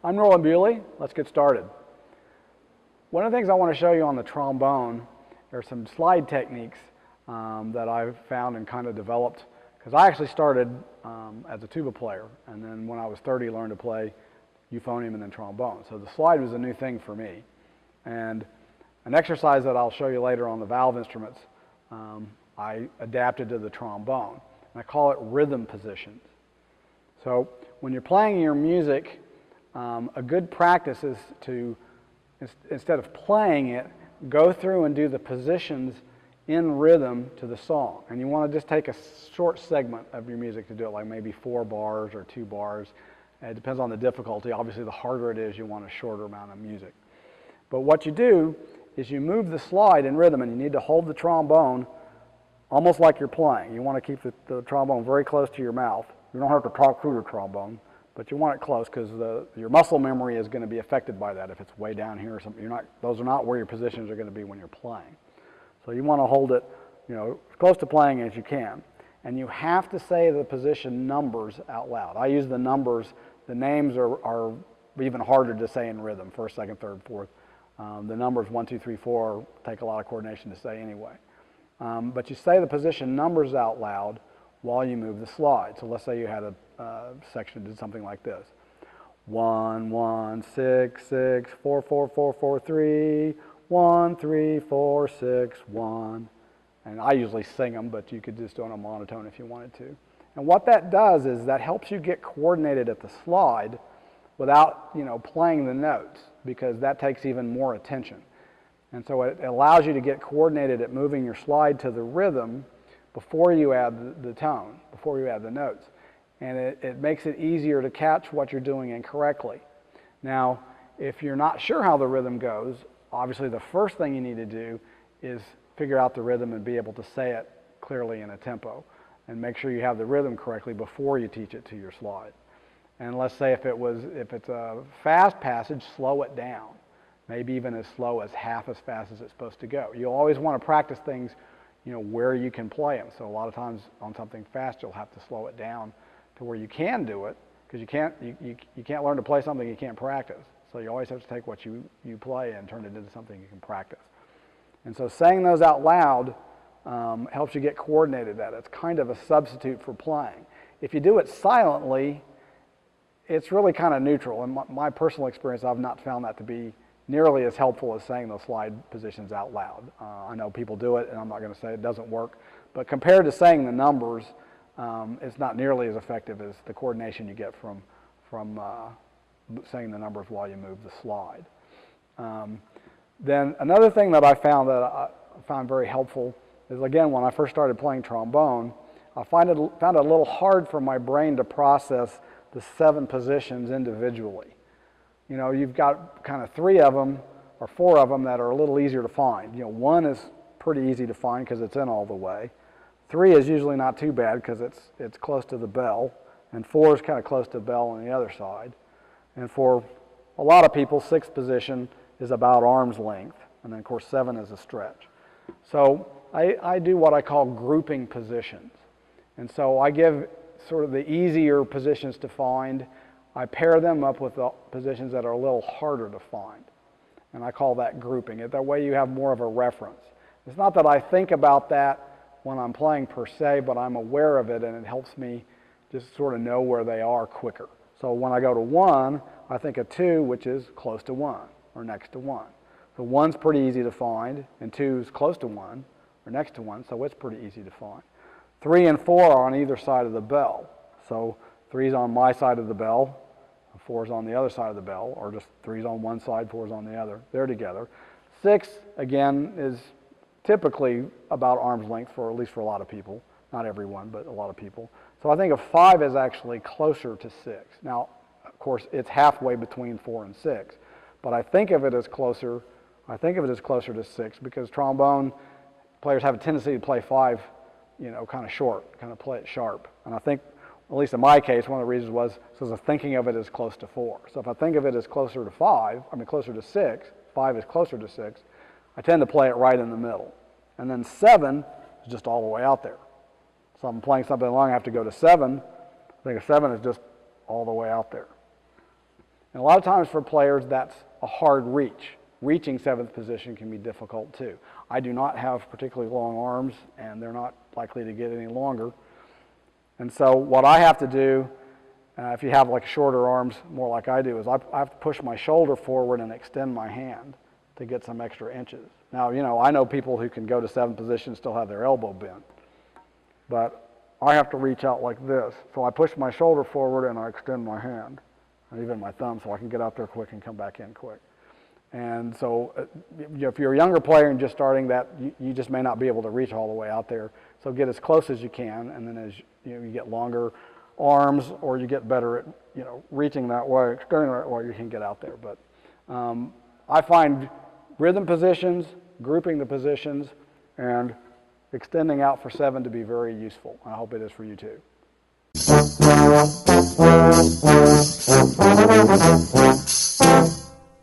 I'm Roland Bewley. Let's get started. One of the things I want to show you on the trombone are some slide techniques that I've found and kind of developed, because I actually started as a tuba player, and then when I was 30 learned to play euphonium and then trombone. So the slide was a new thing for me. And an exercise that I'll show you later on the valve instruments, I adapted to the trombone. And I call it rhythm positions. So when you're playing your music, a good practice is to, instead of playing it, go through and do the positions in rhythm to the song. And you want to just take a short segment of your music to do it, like maybe 4 bars or 2 bars. It depends on the difficulty. Obviously, the harder it is, you want a shorter amount of music. But what you do is you move the slide in rhythm, and you need to hold the trombone almost like you're playing. You want to keep the trombone very close to your mouth. You don't have to talk through your trombone, but you want it close, because your muscle memory is going to be affected by that. If it's way down here or something, those are not where your positions are going to be when you're playing. So you want to hold it, as close to playing as you can. And you have to say the position numbers out loud. I use the numbers. The names are even harder to say in rhythm: first, second, third, fourth. The numbers 1, 2, 3, 4 take a lot of coordination to say anyway. But you say the position numbers out loud while you move the slide. So let's say you had a section that did something like this: 1, 1, 6, 6, 4, 4, 4, 4, 3, 1, 3, 4, 6, 1. And I usually sing them, but you could just do it on a monotone if you wanted to. And what that does is that helps you get coordinated at the slide without, playing the notes, because that takes even more attention. And so it allows you to get coordinated at moving your slide to the rhythm before you add the tone, before you add the notes. And it makes it easier to catch what you're doing incorrectly. Now, if you're not sure how the rhythm goes, obviously the first thing you need to do is figure out the rhythm and be able to say it clearly in a tempo, and make sure you have the rhythm correctly before you teach it to your slide. And let's say if it's a fast passage, slow it down. Maybe even as slow as half as fast as it's supposed to go. You'll always want to practice things, where you can play them. So a lot of times on something fast, you'll have to slow it down to where you can do it, because you can't learn to play something you can't practice. So you always have to take what you play and turn it into something you can practice. And so saying those out loud helps you get coordinated at it. It's kind of a substitute for playing. If you do it silently, it's really kind of neutral. In my personal experience, I've not found that to be nearly as helpful as saying those slide positions out loud. I know people do it, and I'm not going to say it doesn't work. But compared to saying the numbers, it's not nearly as effective as the coordination you get from saying the numbers while you move the slide. Then another thing that I found very helpful is, again, when I first started playing trombone, I found it a little hard for my brain to process the 7 positions individually. You've got kind of 3 of them or 4 of them that are a little easier to find. 1 is pretty easy to find because it's in all the way. 3 is usually not too bad because it's close to the bell, and 4 is kind of close to the bell on the other side. And for a lot of people, 6th position is about arm's length, and then of course 7 is a stretch. So I do what I call grouping positions. And so I give sort of the easier positions to find. I pair them up with the positions that are a little harder to find. And I call that grouping. That way you have more of a reference. It's not that I think about that when I'm playing per se, but I'm aware of it, and it helps me just sort of know where they are quicker. So when I go to 1, I think of 2, which is close to 1 or next to 1. So 1's pretty easy to find, and 2's close to 1 or next to 1, so it's pretty easy to find. 3 and 4 are on either side of the bell. So 3's on my side of the bell, 4's on the other side of the bell, or just 3's on one side, 4's on the other. They're together. 6, again, is typically about arm's length, at least for a lot of people. Not everyone, but a lot of people. So I think of 5 is actually closer to 6. Now, of course, it's halfway between 4 and 6, but I think of it as closer to 6 because trombone players have a tendency to play 5, kind of short, kind of play it sharp. And I think, at least in my case, one of the reasons was because I'm thinking of it as close to 4. So if I think of it as closer to 6, 5 is closer to 6, I tend to play it right in the middle. And then 7 is just all the way out there. So I'm playing something long, I have to go to 7. I think a 7 is just all the way out there. And a lot of times for players, that's a hard reach. Reaching 7th position can be difficult too. I do not have particularly long arms, and they're not likely to get any longer. And so what I have to do, if you have like shorter arms, more like I do, is I have to push my shoulder forward and extend my hand to get some extra inches. Now, you know, I know people who can go to 7th position and still have their elbow bent. But I have to reach out like this. So I push my shoulder forward and I extend my hand, and even my thumb, so I can get out there quick and come back in quick. And so if you're a younger player and just starting that, you just may not be able to reach all the way out there. So get as close as you can, and then as you get longer arms, or you get better at reaching that way, extending that way, you can get out there. But I find rhythm positions, grouping the positions, and extending out for 7 to be very useful. I hope it is for you too.